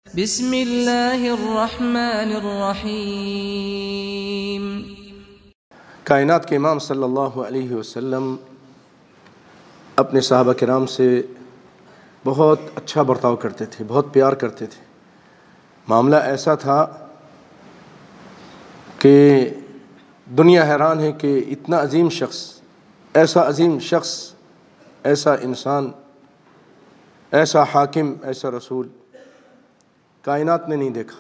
بسم اللہ الرحمن الرحیم۔ کائنات کے امام صلی اللہ علیہ وسلم اپنے صحابہ کرام سے بہت اچھا برتاؤ کرتے تھے، بہت پیار کرتے تھے۔ معاملہ ایسا تھا کہ دنیا حیران ہے کہ اتنا عظیم شخص، ایسا عظیم شخص، ایسا انسان، ایسا حاکم، ایسا رسول کائنات نے نہیں دیکھا،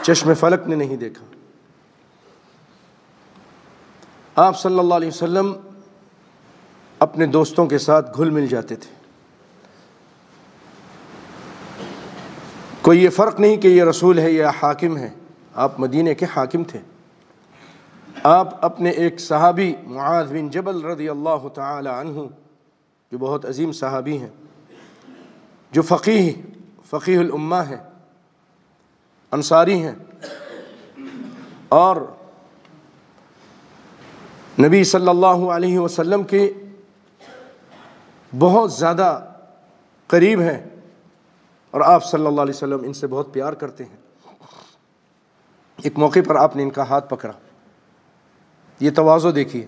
چشم فلک نے نہیں دیکھا۔ آپ صلی اللہ علیہ وسلم اپنے دوستوں کے ساتھ گھل مل جاتے تھے۔ کوئی یہ فرق نہیں کہ یہ رسول ہے یا حاکم ہے، آپ مدینے کے حاکم تھے۔ آپ اپنے ایک صحابی معاذ بن جبل رضی اللہ تعالی عنہ، جو بہت عظیم صحابی ہیں، جو فقیہ الامہ ہیں، انصاری ہیں، اور نبی صلی اللہ علیہ وسلم کے بہت زیادہ قریب ہیں، اور آپ صلی اللہ علیہ وسلم ان سے بہت پیار کرتے ہیں۔ ایک موقع پر آپ نے ان کا ہاتھ پکڑا، یہ تواضع دیکھیے،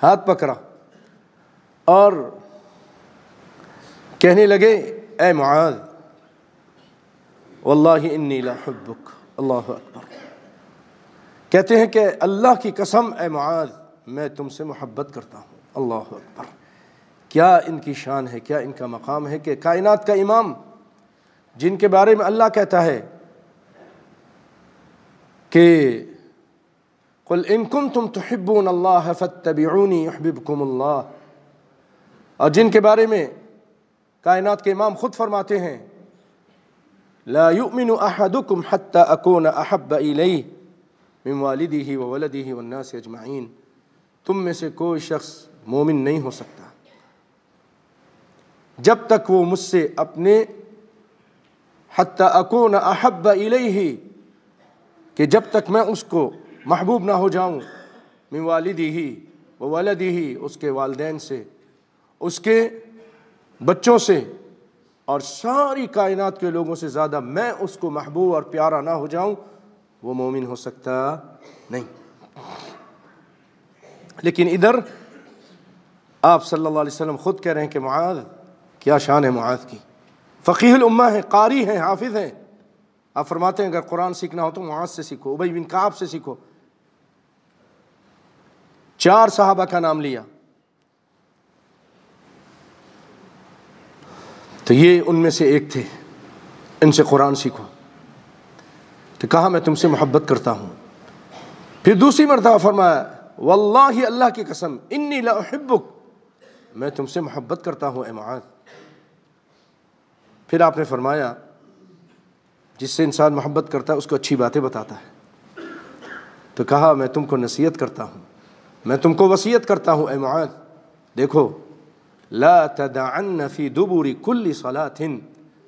ہاتھ پکڑا اور کہنے لگے، اے معاذ واللہ انی لاحبک، اللہ اکبر، کہتے ہیں کہ اللہ کی قسم اے معاذ میں تم سے محبت کرتا ہوں، اللہ اکبر۔ کیا ان کی شان ہے، کیا ان کا مقام ہے کہ کائنات کا امام، جن کے بارے میں اللہ کہتا ہے کہ قل ان کنتم تحبون اللہ فاتبعونی یحببکم اللہ، اور جن کے بارے میں کائنات کے امام خود فرماتے ہیں لا یؤمن احدکم حتی اکون احب الیہ من والدہ وولدہ والناس اجمعین، تم میں سے کوئی شخص مومن نہیں ہو سکتا جب تک وہ مجھ سے اپنے حتی اکون احب الیہ، کہ جب تک میں اس کو محبوب نہ ہو جاؤں، من والدہ وولدہ، اس کے والدین سے، اس کے بچوں سے، اور ساری کائنات کے لوگوں سے زیادہ میں اس کو محبوب اور پیارا نہ ہو جاؤں، وہ مومن ہو سکتا نہیں۔ لیکن ادھر آپ صلی اللہ علیہ وسلم خود کہہ رہے ہیں کہ معاذ، کیا شان ہے معاذ کی، فقیہ الامہ ہیں، قاری ہیں، حافظ ہیں۔ آپ فرماتے ہیں اگر قرآن سیکھنا ہو تو معاذ سے سیکھو، ابی بن کعب سے سیکھو۔ 4 صحابہ کا نام لیا، تو یہ ان میں سے ایک تھے، ان سے قرآن سیکھو۔ تو کہا میں تم سے محبت کرتا ہوں۔ پھر دوسری مرتبہ فرمایا واللہ، اللہ کی قسم، انی لاحبک، میں تم سے محبت کرتا ہوں اے معاذ۔ پھر آپ نے فرمایا جس سے انسان محبت کرتا ہے اس کو اچھی باتیں بتاتا ہے، تو کہا میں تم کو نصیحت کرتا ہوں، میں تم کو وصیت کرتا ہوں اے معاذ، دیکھو لا تدعن فی دبر کل صلاۃ،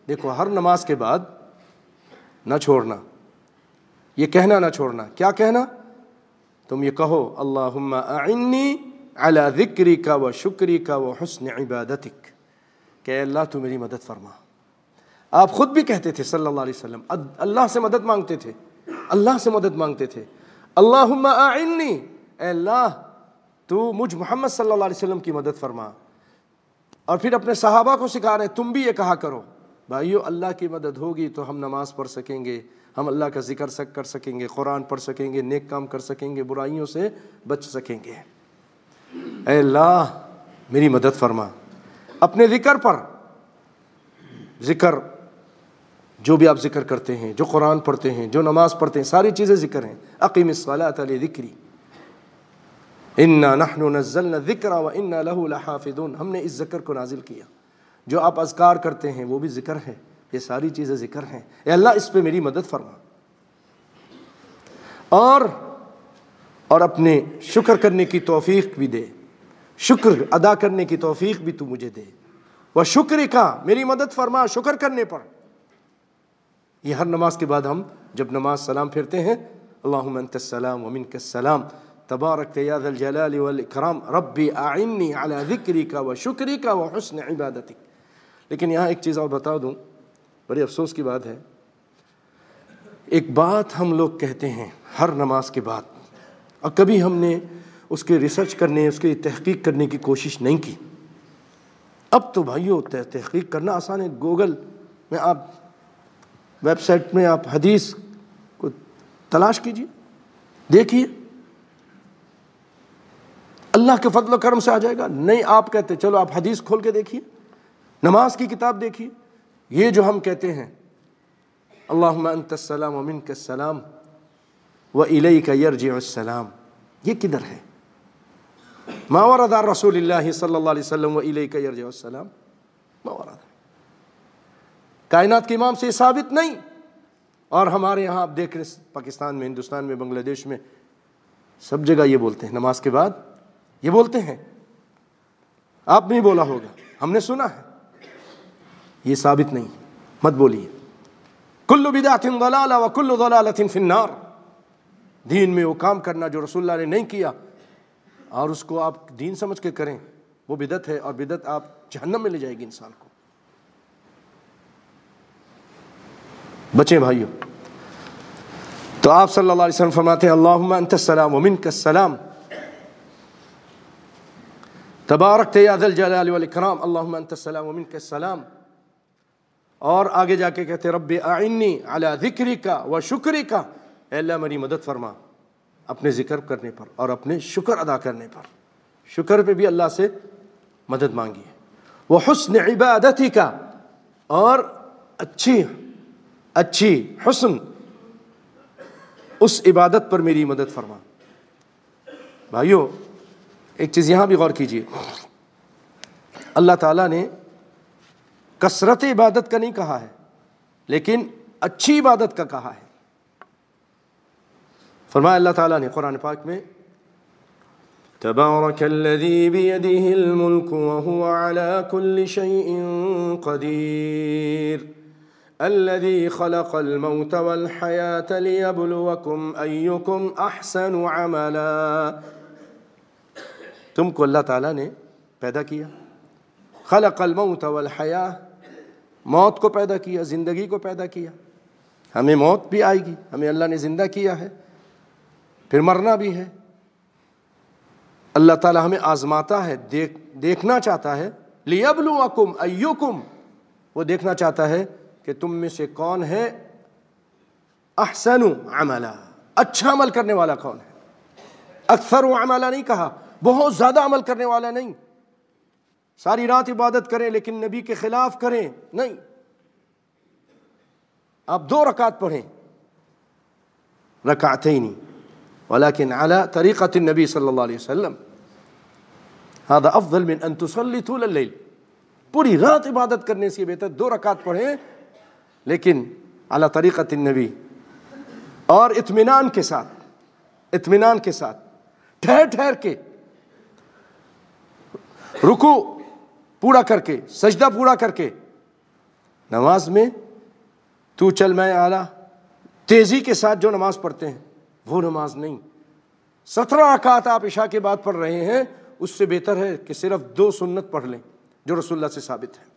دیکھو ہر نماز کے بعد نہ چھوڑنا، یہ کہنا نہ چھوڑنا، کیا کہنا؟ تم یہ کہو اللہم اعنی علی ذکرک و شکرک و حسن عبادتک، کہ اے اللہ تو میری مدد فرما۔ آپ خود بھی کہتے تھے صلی اللہ علیہ وسلم، اللہ سے مدد مانگتے تھے، اللہ سے مدد مانگتے تھے، اللہم اعنی، اے اللہ تو مجھ محمد صلی اللہ علیہ وسلم کی مدد فرما۔ اور پھر اپنے صحابہ کو سکھا رہے ہیں تم بھی یہ کہا کرو، بھائیو اللہ کی مدد ہوگی تو ہم نماز پڑھ سکیں گے، ہم اللہ کا ذکر کر سکیں گے، قرآن پڑھ سکیں گے، نیک کام کر سکیں گے، برائیوں سے بچ سکیں گے۔ اے اللہ میری مدد فرما اپنے ذکر پر، ذکر جو بھی آپ ذکر کرتے ہیں، جو قرآن پڑھتے ہیں، جو نماز پڑھتے ہیں، ساری چیزیں ذکر ہیں۔ اقیم الصلاۃ لذکری انا نحن نزلنا الذکر وانا له لحافظون، ہم نے اس ذکر کو نازل کیا، جو آپ اذکار کرتے ہیں وہ بھی ذکر ہے، یہ ساری چیزیں ذکر ہیں، اے اللہ اس پہ میری مدد فرما، اور اپنے شکر کرنے کی توفیق بھی دے، شکر ادا کرنے کی توفیق بھی تو مجھے دے، وہ شکر کا میری مدد فرما شکر کرنے پر۔ یہ ہر نماز کے بعد ہم جب نماز سلام پھرتے ہیں اللہم انت السلام ومنک السلام تبارک یا ذا الجلال والاکرام ربی اعنی علی ذکرک و شکرک و حسن عبادتک۔ لیکن یہاں ایک چیز اور بتا دوں بڑے افسوس کی بات ہے، ایک بات ہم لوگ کہتے ہیں ہر نماز کے بعد، اور کبھی ہم نے اس کے ریسرچ کرنے، اس کی تحقیق کرنے کی کوشش نہیں کی۔ اب تو بھائیو تحقیق کرنا آسان ہے، گوگل میں آپ، ویب سائٹ میں آپ حدیث کو تلاش کیجئے، دیکھیے، اللہ کے فضل و کرم سے آ جائے گا۔ نہیں آپ کہتے چلو آپ حدیث کھول کے دیکھیے، نماز کی کتاب دیکھیے، یہ جو ہم کہتے ہیں اللہم انت السلام ومنک السلام وإلیک یرجع السلام، یہ کدھر ہے؟ ما ورد عن رسول اللہ صلی اللہ علیہ وسلم وإلیک یرجع السلام، ما ورد، کائنات کے امام سے ثابت نہیں۔ اور ہمارے یہاں آپ دیکھ رہے پاکستان میں، ہندوستان میں، بنگلہ دیش میں، سب جگہ یہ بولتے ہیں، نماز کے بعد یہ بولتے ہیں۔ آپ نہیں بولا ہوگا، ہم نے سنا ہے، یہ ثابت نہیں، مت بولیے۔ کل بدعۃ ضلالہ وکل ضلالۃ فی النار، دین میں وہ کام کرنا جو رسول اللہ نے نہیں کیا اور اس کو آپ دین سمجھ کے کریں، وہ بدعت ہے، اور بدعت آپ جہنم میں لے جائے گی انسان کو۔ بچیں بھائیوں، تو آپ صلی اللہ علیہ وسلم فرماتے ہیں اللہم انت السلام ومنک السلام تبارکت یا ذا الجلال والاکرام، اللہم انت السلام ومنک السلام۔ اور آگے جا کے کہتے رب اعنی علی ذکرک و شکرک، اے اللہ میری مدد فرما اپنے ذکر کرنے پر اور اپنے شکر ادا کرنے پر، شکر پہ بھی اللہ سے مدد مانگیے۔ وحسن عبادتک، اور اچھی حسن اس عبادت پر میری مدد فرما۔ بھائیو ایک چیز یہاں بھی غور کیجئے، اللہ تعالیٰ نے کثرت عبادت کا نہیں کہا ہے، لیکن اچھی عبادت کا کہا ہے۔ فرمایا اللہ تعالیٰ نے قرآن پاک میں تبارک الذی بیدہ الملک وہو علی کل شیء قدیر الذي خلق الموت والحياة ليبلوكم أيكم أحسن عملا، تم کو اللہ تعالیٰ نے پیدا کیا، خلق الموت والحیاة، موت کو پیدا کیا، زندگی کو پیدا کیا، ہمیں موت بھی آئے گی، ہمیں اللہ نے زندہ کیا ہے، پھر مرنا بھی ہے۔ اللہ تعالیٰ ہمیں آزماتا ہے، دیکھنا چاہتا ہے، لیبلوکم ایکم، وہ دیکھنا چاہتا ہے کہ تم میں سے کون ہے احسن عملا، اچھا عمل کرنے والا کون ہے۔ اکثر عملا نہیں کہا، بہت زیادہ عمل کرنے والا نہیں، ساری رات عبادت کریں لیکن نبی کے خلاف کریں نہیں، آپ 2 رکعت پڑھیں، رکعتین ولكن على طریقۃ النبی صلی اللہ علیہ وسلم، هذا افضل من ان تصلی طول اللیل، پوری رات عبادت کرنے سے بہتر 2 رکعت پڑھیں لیکن علی طریقۃ النبی، اور اطمینان کے ساتھ ٹھہر ٹھہر کے، رکوع پورا کر کے، سجدہ پورا کر کے۔ نماز میں تو چل میں اعلیٰ، تیزی کے ساتھ جو نماز پڑھتے ہیں وہ نماز نہیں۔ 17 رکعت آپ عشاء کے بعد پڑھ رہے ہیں، اس سے بہتر ہے کہ صرف 2 سنت پڑھ لیں جو رسول اللہ سے ثابت ہے۔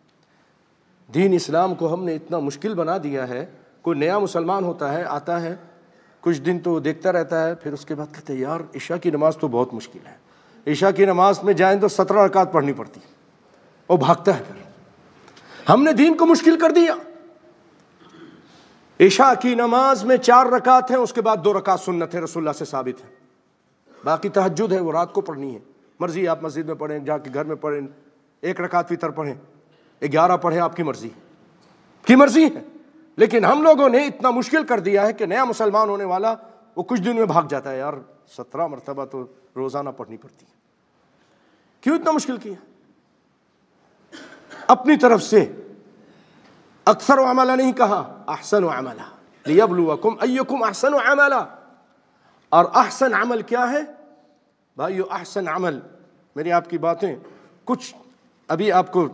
دین اسلام کو ہم نے اتنا مشکل بنا دیا ہے، کوئی نیا مسلمان ہوتا ہے، آتا ہے کچھ دن تو دیکھتا رہتا ہے، پھر اس کے بعد کہتے ہیں یار عشاء کی نماز تو بہت مشکل ہے، عشاء کی نماز میں جائیں تو 17 رکعت پڑھنی پڑتی ہے، وہ بھاگتا ہے۔ پھر ہم نے دین کو مشکل کر دیا۔ عشاء کی نماز میں 4 رکعت ہیں، اس کے بعد 2 رکعت سنت ہے، رسول اللہ سے ثابت ہے، باقی تہجد ہے وہ رات کو پڑھنی ہے، مرضی آپ مسجد میں پڑھیں، جا کے گھر میں پڑھیں، 1 رکعت وتر پڑھیں، 11 پڑھیں، آپ کی مرضی ہے۔ لیکن ہم لوگوں نے اتنا مشکل کر دیا ہے کہ نیا مسلمان ہونے والا وہ کچھ دن میں بھاگ جاتا ہے، یار 17 مرتبہ تو روزانہ پڑھنی پڑتی ہے، کیوں اتنا مشکل کیا؟ اپنی طرف سے اکثر عملہ نہیں کہا، احسن عملہ، لیبلوکم ایکم احسن عملہ۔ اور احسن عمل کیا ہے بھائیو؟ احسن عمل، میری آپ کی باتیں کچھ ابھی آپ کو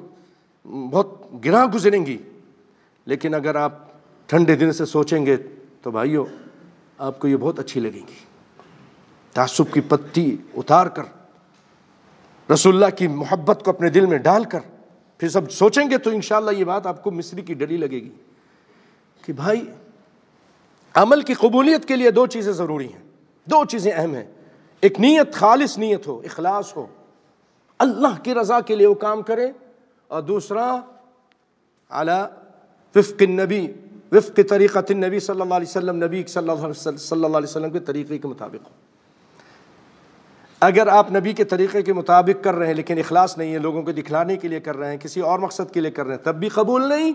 بہت گراں گزریں گی، لیکن اگر آپ ٹھنڈے دن سے سوچیں گے تو بھائیو آپ کو یہ بہت اچھی لگیں گی۔ تعصب کی پتی اتار کر، رسول اللہ کی محبت کو اپنے دل میں ڈال کر پھر سب سوچیں گے تو انشاءاللہ یہ بات آپ کو مصری کی ڈلی لگے گی۔ کہ بھائی عمل کی قبولیت کے لیے دو چیزیں ضروری ہیں، دو چیزیں اہم ہیں. ایک نیت، خالص نیت ہو، اخلاص ہو، اللہ کی رضا کے لیے وہ کام کرے، اور دوسرا علی وفق النبی، وفق طریقۃ النبی صلی اللہ علیہ وسلم، نبی صلی اللہ علیہ وسلم کے طریقے کے مطابق ہو. اگر آپ نبی کے طریقے کے مطابق کر رہے ہیں لیکن اخلاص نہیں ہے، لوگوں کو دکھلانے کے لیے کر رہے ہیں، کسی اور مقصد کے لیے کر رہے ہیں، تب بھی قبول نہیں.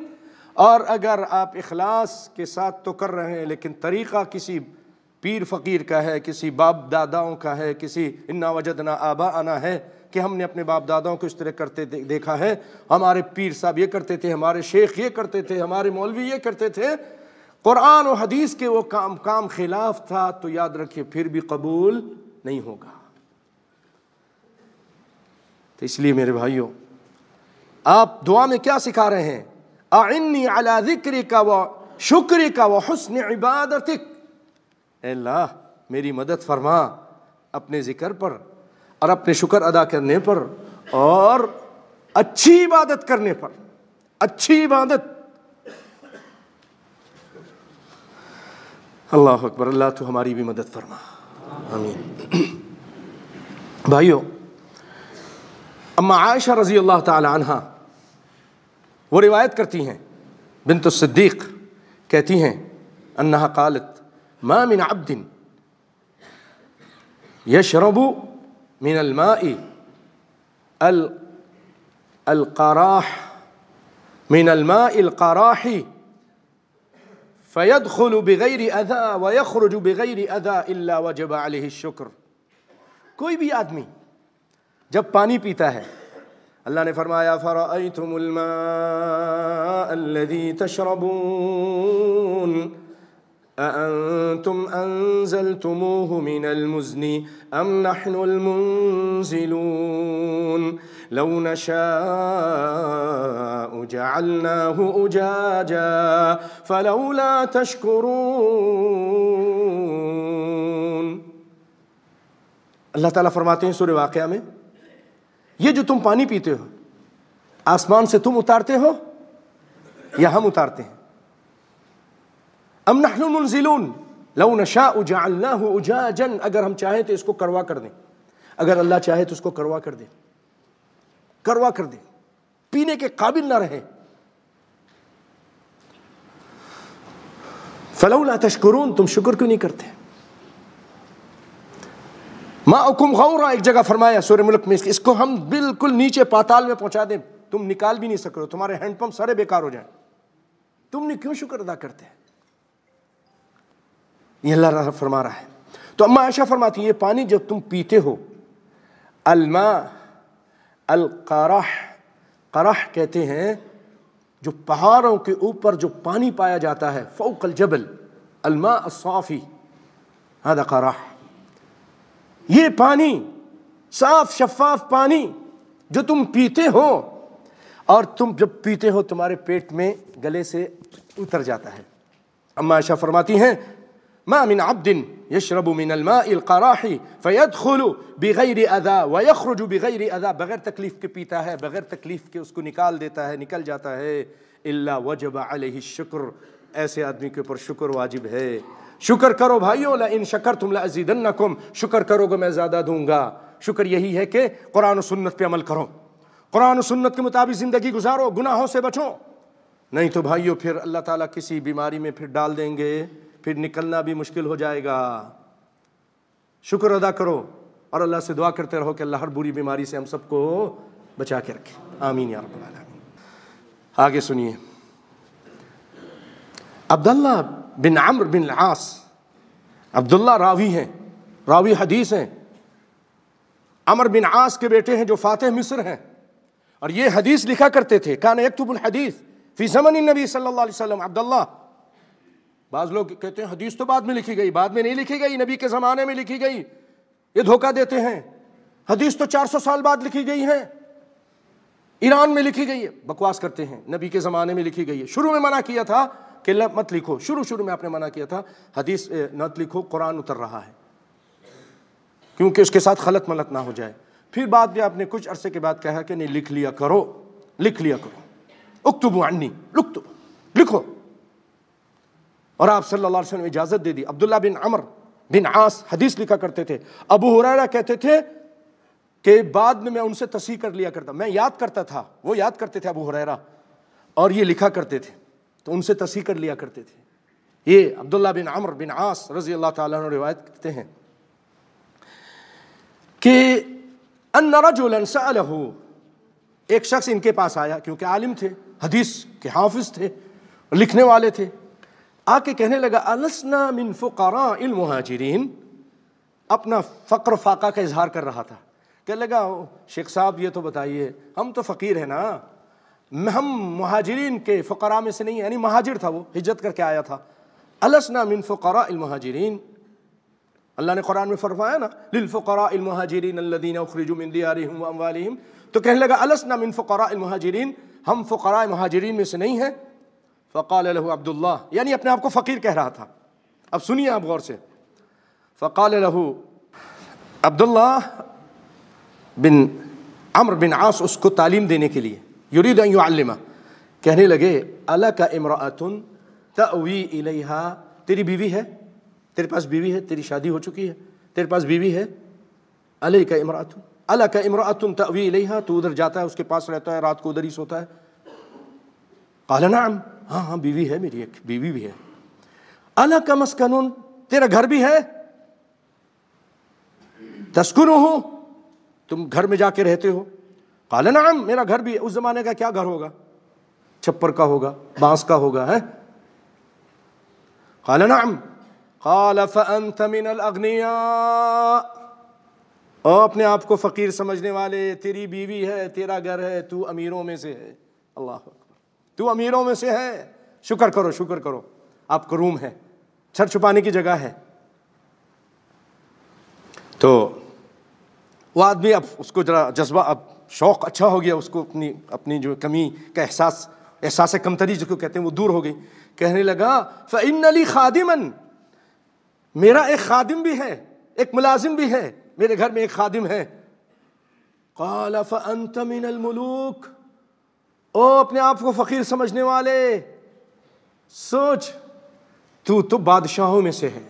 اور اگر آپ اخلاص کے ساتھ تو کر رہے ہیں لیکن طریقہ کسی پیر فقیر کا ہے، کسی باپ داداؤں کا ہے، کسی انا وجدنا آباءنا ہے کہ ہم نے اپنے باپ داداؤں کو اس طرح کرتے دیکھا ہے، ہمارے پیر صاحب یہ کرتے تھے، ہمارے شیخ یہ کرتے تھے، ہمارے مولوی یہ کرتے تھے، قرآن و حدیث کے وہ کام خلاف تھا، تو یاد رکھیے پھر بھی قبول نہیں ہوگا. تو اس لیے میرے بھائیوں، آپ دعا میں کیا سکھا رہے ہیں؟ اعنی علی ذکرک و شکرک و حسن عبادتک، اے اللہ میری مدد فرما اپنے ذکر پر اور اپنے شکر ادا کرنے پر اور اچھی عبادت کرنے پر. اچھی عبادت. اللہ اکبر. اللہ تو ہماری بھی مدد فرما، آمین. بھائیوں، اما عائشہ رضی اللہ تعالی عنہا وہ روایت کرتی ہیں، بنت الصدیق کہتی ہیں انہا قالت ما من عبد يشرب من الماء القراح من الماء القراح فيدخل بغير اذى ويخرج بغير اذى الا وجب عليه الشكر. کوئی بھی آدمی جب پانی پیتا ہے، اللہ نے فرمایا فرأيتم الماء الذي تشربون أأنتم أنزلتموه من المزن أم نحن المنزلون لو نشاء جعلناه أجاجا فلولا تشكرون. اللہ تعالیٰ فرماتے ہیں سورہ واقعہ میں، یہ جو تم پانی پیتے ہو آسمان سے تم اتارتے ہو یا ہم اتارتے ہیں؟ ام نحن المنزلون لو نشاء جعلناه اجاجا، اگر ہم چاہیں تو اس کو کروا کر دیں، اگر اللہ چاہے تو اس کو کروا کر دیں، کروا کر دیں، پینے کے قابل نہ رہے. فلولا تشکرون، تم شکر کیوں نہیں کرتے؟ ماؤکم غورا، ایک جگہ فرمایا سورہ ملک میں، اس کو ہم بالکل نیچے پاتال میں پہنچا دیں، تم نکال بھی نہیں سک رہے ہو، تمہارے ہینڈ پمپ سارے بیکار ہو جائیں، تم نے کیوں شکر ادا کرتے ہیں؟ یہ اللہ فرما رہا ہے. تو اما عائشہ فرماتی ہیں یہ پانی جب تم پیتے ہو، الماء القرح، قرح کہتے ہیں جو پہاڑوں کے اوپر جو پانی پایا جاتا ہے، فوق الجبل، الماء الصافی، هذا قرح. یہ پانی صاف شفاف پانی جو تم پیتے ہو، اور تم جب پیتے ہو تمہارے پیٹ میں گلے سے اتر جاتا ہے. اما عائشہ فرماتی ہیں ما من عبد يشرب من الماء القراح فيدخل بغیر اذى ويخرج بغیر اذى، بغیر تکلیف کے پیتا ہے، بغیر تکلیف کے اس کو نکال دیتا ہے، نکل جاتا ہے، الا وجب علیہ الشکر، ایسے آدمی کے اوپر شکر واجب ہے. شکر کرو بھائیو، لئن شکرتم لازیدنکم، شکر کرو گے میں زیادہ دوں گا. شکر یہی ہے کہ قرآن و سنت پہ عمل کرو، قرآن و سنت کے مطابق زندگی گزارو، گناہوں سے بچو. نہیں تو بھائیو پھر اللہ تعالیٰ کسی بیماری میں پھر ڈال دیں گے، پھر نکلنا بھی مشکل ہو جائے گا. شکر ادا کرو اور اللہ سے دعا کرتے رہو کہ اللہ ہر بری بیماری سے ہم سب کو بچا کے رکھے، آمین یا رب العالمین. آگے سنیے، عبداللہ بن عمرو بن العاص، عبداللہ راوی ہیں، راوی حدیث ہیں، عمرو بن عاص کے بیٹے ہیں جو فاتح مصر ہیں، اور یہ حدیث لکھا کرتے تھے. کان یکتب الحدیث فی زمن النبی صلی اللہ علیہ وسلم. عبداللہ، بعض لوگ کہتے ہیں حدیث تو بعد میں لکھی گئی، بعد میں نہیں لکھی گئی، نبی کے زمانے میں لکھی گئی. یہ دھوکہ دیتے ہیں، حدیث تو 400 سال بعد لکھی گئی ہے، ایران میں لکھی گئی ہے. بکواس کرتے ہیں، نبی کے زمانے میں لکھی گئی ہے. شروع میں منع کیا تھا کہ مت لکھو، شروع میں آپ نے منع کیا تھا حدیث مت لکھو، قرآن اتر رہا ہے، کیونکہ اس کے ساتھ خلط ملط نہ ہو جائے. پھر بعد میں آپ نے کچھ عرصے کے بعد کہا کہ نہیں، لکھ لیا کرو، لکھ لیا کرو، اکتبوا عنی، لکھو. اور آپ صلی اللہ علیہ وسلم نے اجازت دے دی. عبداللہ بن عمر بن عاص حدیث لکھا کرتے تھے. ابو ہریرہ کہتے تھے کہ بعد میں ان سے تصحیح کر لیا کرتا, میں یاد کرتا تھا, وہ یاد کرتے تھے ابو ہریرہ, اور یہ لکھا کرتے تھے تو ان سے تصحیح کر لیا کرتے تھے. یہ عبداللہ بن عمر بن عاص رضی اللہ تعالیٰ عنہ روایت کرتے ہیں کہ ان رجلا سألہ, ایک شخص ان کے پاس آیا, کیونکہ عالم تھے, حدیث کے حافظ تھے, لکھنے والے تھے, آ کے کہنے لگا السنا من فقراء المہاجرین, اپنا فقر فاقہ کا اظہار کر رہا تھا. کہنے لگا شیخ صاحب یہ تو بتائیے, ہم تو فقیر ہیں نا, ہم مہاجرین کے فقراء میں سے نہیں ہیں, یعنی مہاجر تھا, وہ ہجرت کر کے آیا تھا. السنا من فقراء المہاجرین, اللہ نے قرآن میں فرمایا نا للفقراء المہاجرین الذین اخرجوا من دیارہم واموالہم, تو کہنے لگا السنا من فقراء المہاجرین, ہم فقراء مہاجرین میں سے نہیں ہیں. فقال له عبداللہ, یعنی اپنے آپ کو فقیر کہہ رہا تھا. اب سنیے آپ غور سے. فقال له عبداللہ بن عمر بن عاص, اس کو تعلیم دینے کے لیے, یرید ان یعلمہ, کہنے لگے الک امرأۃ تأوی الیہا, تیری بیوی ہے, تیرے پاس بیوی ہے, تیری شادی ہو چکی ہے, تیرے پاس بیوی ہے. الیک امرأۃ, الک امرأۃ تأوی الیہا, تو ادھر جاتا ہے, اس کے پاس رہتا ہے, رات کو ادھر ہی سوتا ہے. قال نعم, ہاں ہاں بیوی ہے, میری ایک بیوی بھی ہے. الک مسکن, تیرا گھر بھی ہے, تسکنہ, تم گھر میں جا کے رہتے ہو. قال نعم, میرا گھر بھی ہے. اس زمانے کا کیا گھر ہوگا, چھپر کا ہوگا, بانس کا ہوگا, ہے. قال نعم. قال فأنت من الاغنیاء, او اپنے آپ کو فقیر سمجھنے والے, تیری بیوی ہے, تیرا گھر ہے, تو امیروں میں سے ہے. اللہ اکبر, تو امیروں میں سے ہے. شکر کرو, شکر کرو, آپ کو روم ہے, سر چھپانے کی جگہ ہے. تو وہ آدمی, اب اس کو ذرا جذبہ, اب شوق اچھا ہو گیا, اس کو اپنی جو کمی کا احساس کمتری جس کو کہتے ہیں وہ دور ہو گئی. کہنے لگا فإن لي خادما, میرا ایک خادم بھی ہے, ایک ملازم بھی ہے, میرے گھر میں ایک خادم ہے. قال فأنت من الملوک, او اپنے آپ کو فقیر سمجھنے والے, سوچ تو بادشاہوں میں سے ہے,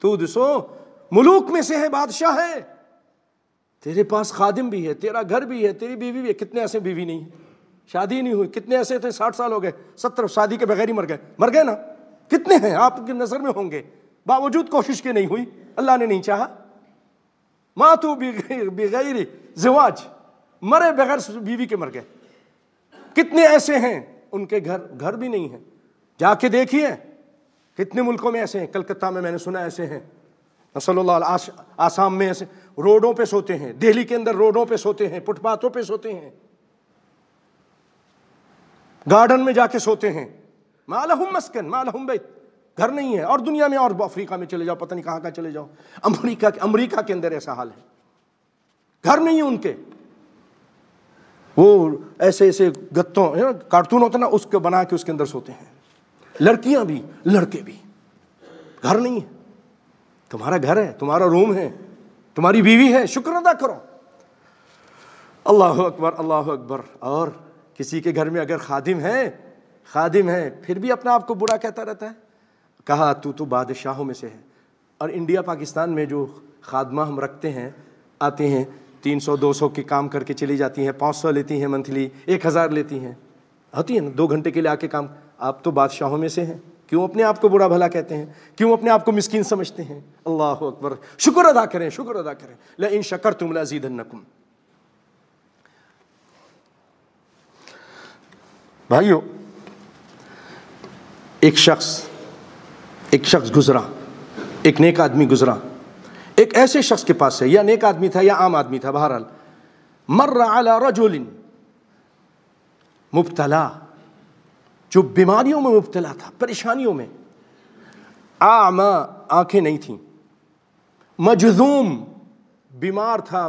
تو ملوک میں سے ہے, بادشاہ ہے, تیرے پاس خادم بھی ہے, تیرا گھر بھی ہے, تیری بیوی بھی ہے. کتنے ایسے بیوی نہیں ہے, شادی نہیں ہوئی, کتنے ایسے تھے 60 سال ہو گئے, 70 شادی کے بغیر ہی مر گئے نا, کتنے ہیں آپ کی نظر میں ہوں گے, باوجود کوشش کے نہیں ہوئی, اللہ نے نہیں چاہا. ماتوا بغیر زواج, مرے بغیر بیوی کے مر گئے. کتنے ایسے ہیں ان کے گھر بھی نہیں ہیں, جا کے دیکھیے کتنے ملکوں میں ایسے ہیں. کلکتہ میں نے سنا ایسے ہیں, صلی اللہ علیہ, آسام میں ایسے روڈوں پہ سوتے ہیں, دہلی کے اندر روڈوں پہ سوتے ہیں, فٹ پاتھوں پہ سوتے ہیں, گارڈن میں جا کے سوتے ہیں. ما لہم مسکن ما لہم بیت, گھر نہیں ہے. اور دنیا میں, اور افریقہ میں چلے جاؤ, پتہ نہیں کہاں چلے جاؤ, امریکہ کے اندر ایسا حال ہے, گھر نہیں ہے ان کے. وہ ایسے گتوں, کارٹون ہوتا نا, اس کو بنا کے اس کے اندر سوتے ہیں. لڑکیاں بھی لڑکے بھی, گھر نہیں ہے. تمہارا گھر ہے, تمہارا روم ہے, تمہاری بیوی ہے, شکر ادا کرو. اللہ اکبر, اللہ اکبر. اور کسی کے گھر میں اگر خادم ہے پھر بھی اپنا آپ کو برا کہتا رہتا ہے. کہا تو بادشاہوں میں سے ہے. اور انڈیا پاکستان میں جو خادمہ ہم رکھتے ہیں, آتے ہیں 300-200 کے کام کر کے چلی جاتی ہیں, 500 لیتی ہیں منتھلی, 1000 لیتی ہیں, ہوتی ہے نا, 2 گھنٹے کے لیے آ کے کام. آپ تو بادشاہوں میں سے ہیں, کیوں اپنے آپ کو برا بھلا کہتے ہیں, کیوں اپنے آپ کو مسکین سمجھتے ہیں. اللہ اکبر, شکر ادا کریں, شکر ادا کریں. لئن شکرتم لازیدنکم. بھائیو, ایک شخص گزرا, ایک نیک آدمی گزرا. ایک ایسے شخص کے پاس ہے, یا نیک آدمی تھا یا عام آدمی تھا, بہرحال مر علی رجل مبتلا, جو بیماریوں میں مبتلا تھا, پریشانیوں میں. اعمی, آنکھیں نہیں تھیں. مجذوم, بیمار تھا,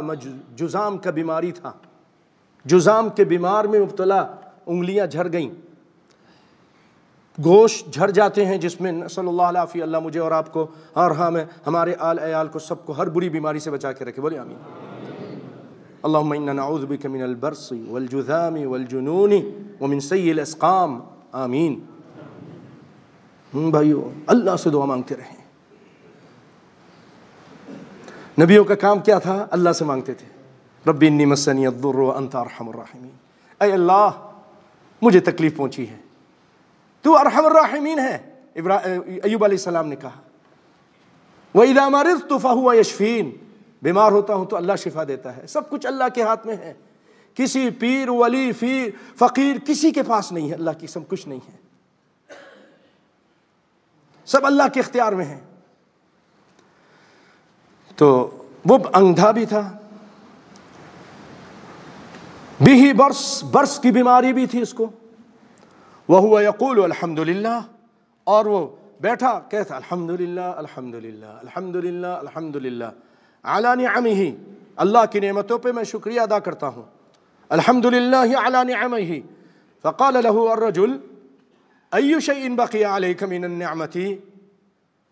جزام کا بیماری تھا, جزام کے بیمار میں مبتلا, انگلیاں جھڑ گئیں, گوشت جھڑ جاتے ہیں جس میں, صلی اللہ علیہ, اللہ مجھے اور آپ کو اور ہمارے آل عیال کو سب کو ہر بری بیماری سے بچا کے رکھے. بولے آمین. اللہم انا نعوذ بک من البرص والجذام والجنون ومن سیء الاسقام. آمین. بھائیو اللہ سے دعا مانگتے رہیں. نبیوں کا کام کیا تھا؟ اللہ سے مانگتے تھے ربی انی مسنی الضر وانت ارحم الراحمین. اے اللہ مجھے تکلیف پہنچی ہے، تو ارحم الراحمین ہے. ایوب علیہ السلام نے کہا وَإِذَا مَرِضْتُ فَهُوَ يَشْفِينِ، بیمار ہوتا ہوں تو اللہ شفا دیتا ہے. سب کچھ اللہ کے ہاتھ میں ہے. کسی پیر ولی فقیر کسی کے پاس نہیں ہے، اللہ کی سب کچھ نہیں ہے، سب اللہ کے اختیار میں ہے. تو وہ اندھا بھی تھا، بھی برس کی بیماری بھی تھی اس کو. وَهُوَ يَقُولُ الْحَمْدُ لِلَّهِ، اور وہ بیٹھا کہتا الحمدللہ الحمدللہ الحمدللہ الحمدللہ علی نعمہ، اللہ کی نعمتوں پہ میں شکریہ ادا کرتا ہوں. الحمدللہ علی نعمہ. فقال له الرجل ای شیء بقی علیک من النعمت.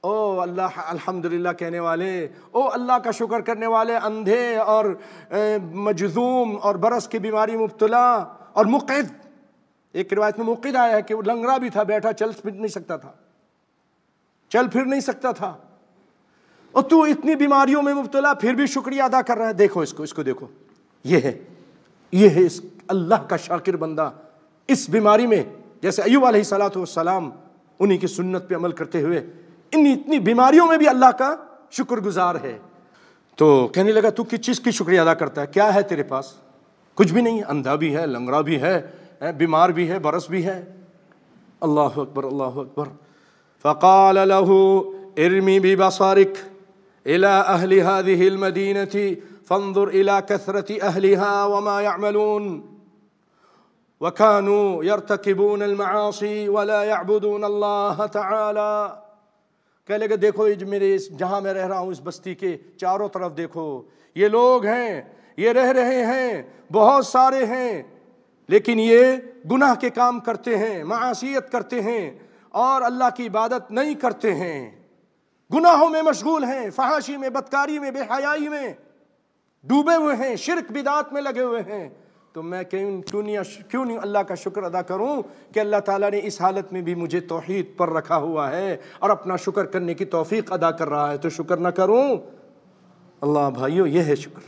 او اللہ الحمدللہ کہنے والے، او اللہ کا شکر کرنے والے، اندھے اور مجذوم اور برس کی بیماری مبتلا اور مقعد. ایک روایت میں مقعد آیا ہے کہ وہ لنگڑا بھی تھا، بیٹھا چل پھر نہیں سکتا تھا، چل پھر نہیں سکتا تھا، اور تو اتنی بیماریوں میں مبتلا پھر بھی شکریہ ادا کر رہا ہے. دیکھو اس کو دیکھو، یہ ہے اس اللہ کا شاکر بندہ. اس بیماری میں جیسے ایوب علیہ السلام انہی کی سنت پہ عمل کرتے ہوئے اتنی بیماریوں میں بھی اللہ کا شکر گزار ہے. تو کہنے لگا تو کس چیز کی شکریہ ادا کرتا ہے؟ کیا ہے تیرے پاس؟ کچھ بھی نہیں. اندھا بھی ہے، لنگڑا بھی ہے، بیمار بھی ہے، برس بھی ہے. اللہ اکبر اللہ اکبر. فقال له ارمی ببصرك الى اهل هذه المدينة فانظر الى كثرة اهلها وما يعملون وكانوا يرتكبون المعاصي ولا يعبدون الله تعالى. کہنے لگے دیکھو جہاں میں رہ رہا ہوں اس بستی کے چاروں طرف دیکھو، یہ لوگ ہیں، یہ رہ رہے ہیں، بہت سارے ہیں، لیکن یہ گناہ کے کام کرتے ہیں، معاصیت کرتے ہیں اور اللہ کی عبادت نہیں کرتے ہیں، گناہوں میں مشغول ہیں، فحاشی میں، بدکاری میں، بے حیائی میں ڈوبے ہوئے ہیں، شرک بدعات میں لگے ہوئے ہیں. تو میں کیوں نہیں اللہ کا شکر ادا کروں کہ اللہ تعالیٰ نے اس حالت میں بھی مجھے توحید پر رکھا ہوا ہے اور اپنا شکر کرنے کی توفیق ادا کر رہا ہے، تو شکر نہ کروں؟ اللہ بھائیو یہ ہے شکر.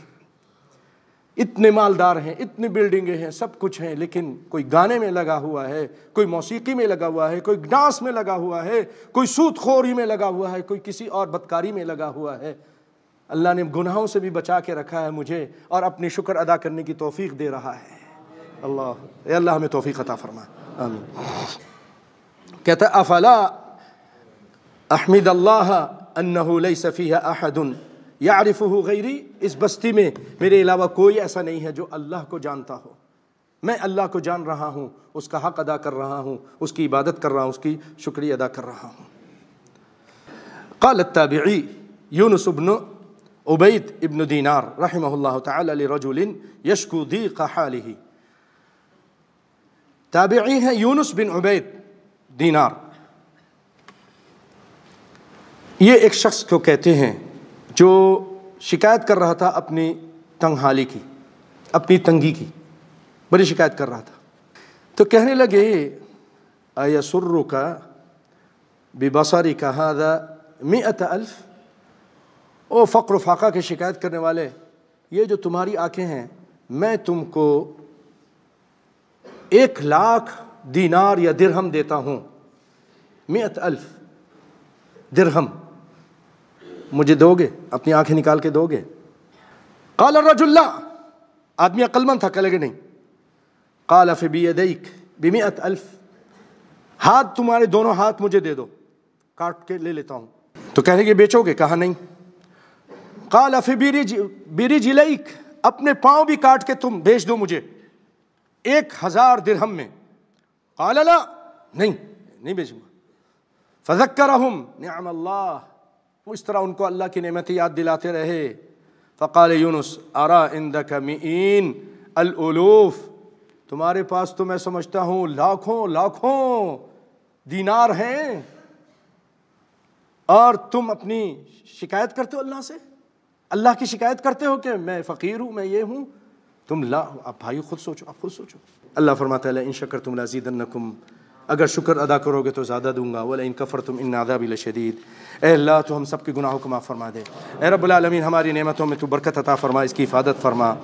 اتنے مالدار ہیں، اتنی بلڈنگیں ہیں، سب کچھ ہیں، لیکن کوئی گانے میں لگا ہوا ہے، کوئی موسیقی میں لگا ہوا ہے، کوئی ڈانس میں لگا ہوا ہے، کوئی سود خوری میں لگا ہوا ہے، کوئی کسی اور بدکاری میں لگا ہوا ہے. اللہ نے گناہوں سے بھی بچا کے رکھا ہے مجھے اور اپنی شکر ادا کرنے کی توفیق دے رہا ہے. اے اللہ ہمیں توفیق عطا فرما، آمین. کہتا ہے افلا احمد اللہ انہ لیس فیہا احد یعرفہ غیری، اس بستی میں میرے علاوہ کوئی ایسا نہیں ہے جو اللہ کو جانتا ہو. میں اللہ کو جان رہا ہوں، اس کا حق ادا کر رہا ہوں، اس کی عبادت کر رہا ہوں، اس کی شکریہ ادا کر رہا ہوں. قال التابعی یونس بن عبید ابن دینار رحمہ اللہ تعالی لرجل یشکو ضیق حالہ. تابعی ہیں یونس بن عبید دینار. یہ ایک شخص کو کہتے ہیں جو شکایت کر رہا تھا اپنی تنگحالی کی، اپنی تنگی کی، بڑی شکایت کر رہا تھا. تو کہنے لگے ایسرک ببصرک ھذا 100,000. او فقر و فاقہ کی شکایت کرنے والے، یہ جو تمہاری آنکھیں ہیں، میں تم کو 1,00,000 دینار یا درہم دیتا ہوں. 100,000 درہم مجھے دو گے؟ اپنی آنکھیں نکال کے دو گے؟ قال الرجل لا، آدمی عقل مند تھا، کہہ لگے نہیں. قال فبیدیک ب100,000، ہاتھ تمہارے دونوں ہاتھ مجھے دے دو، کاٹ کے لے لیتا ہوں. تو کہنے کہ بیچو گے؟ کہا نہیں. قال فبرجلیک، اپنے پاؤں بھی کاٹ کے تم بیچ دو مجھے 1,000 درہم میں. قال لا، نہیں بیچوں گا. فذکرہم نعم اللہ، اس طرح ان کو اللہ کی نعمت یاد دلاتے رہے. فقال یونس ارا عندک مئین الالوف، تمہارے پاس تو میں سمجھتا ہوں لاکھوں دینار ہیں، اور تم اپنی شکایت کرتے ہو اللہ سے، اللہ کی شکایت کرتے ہو کہ میں فقیر ہوں، میں یہ ہوں. تم لا، اب بھائی خود سوچو، اب خود سوچو. اللہ فرماتا ہے ان شکرتم لازیدنکم، اگر شکر ادا کرو گے تو زیادہ دوں گا، وَلَئِن كَفَرْتُمْ إِنَّ عَذَابِي لَشَدِيدٌ۔ اے اللہ تو ہم سب کے گناہوں کو معاف فرما دے، اے رب العالمین ہماری نعمتوں میں تو برکت عطا فرما، اس کی حفاظت فرما۔